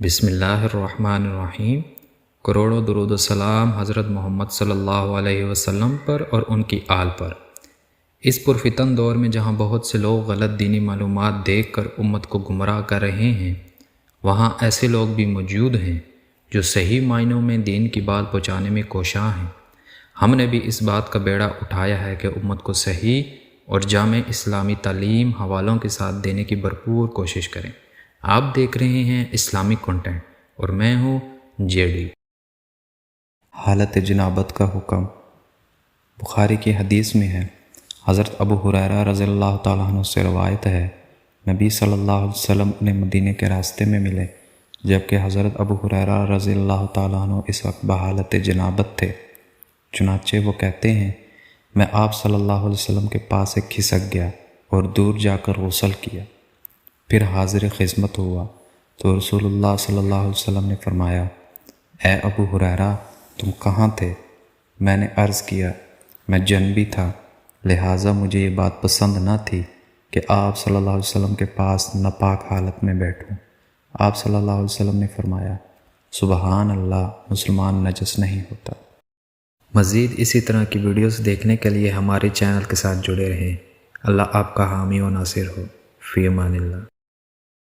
بسم اللہ الرحمن الرحیم۔ کروڑوں درود و سلام حضرت محمد صلی اللہ علیہ وسلم پر اور ان کی آل پر۔ اس پرفتن دور میں جہاں بہت سے لوگ غلط دینی معلومات دیکھ کر امت کو گمراہ کر رہے ہیں، وہاں ایسے لوگ بھی موجود ہیں جو صحیح معنوں میں دین کی بات پہنچانے میں کوشاں ہیں۔ ہم نے بھی اس بات کا بیڑا اٹھایا ہے کہ امت کو صحیح اور جامع اسلامی تعلیم حوالوں کے ساتھ دینے کی بھرپور کوشش کریں۔ آپ دیکھ رہے ہیں اسلامک کنٹینٹ اور میں ہوں جے ڈی۔ حالت جنابت کا حکم۔ بخاری کی حدیث میں ہے، حضرت ابو ہریرہ رضی اللہ تعالیٰ عنہ سے روایت ہے، نبی صلی اللہ علیہ وسلم انہیں مدینے کے راستے میں ملے، جبکہ حضرت ابو ہریرہ رضی اللہ تعالیٰ عنہ اس وقت بحالت جنابت تھے۔ چنانچہ وہ کہتے ہیں، میں آپ صلی اللہ علیہ وسلم کے پاس سے کھسک گیا اور دور جا کر غسل کیا، پھر حاضر خدمت ہوا تو رسول اللہ صلی اللہ علیہ وسلم نے فرمایا، اے ابو ہریرہ، تم کہاں تھے؟ میں نے عرض کیا، میں جنبی تھا، لہٰذا مجھے یہ بات پسند نہ تھی کہ آپ صلی اللہ علیہ وسلم کے پاس ناپاک حالت میں بیٹھوں۔ آپ صلی اللہ علیہ وسلم نے فرمایا، سبحان اللہ، مسلمان نجس نہیں ہوتا۔ مزید اسی طرح کی ویڈیوز دیکھنے کے لیے ہمارے چینل کے ساتھ جڑے رہیں۔ اللہ آپ کا حامی و ناصر ہو۔ فی امان اللہ۔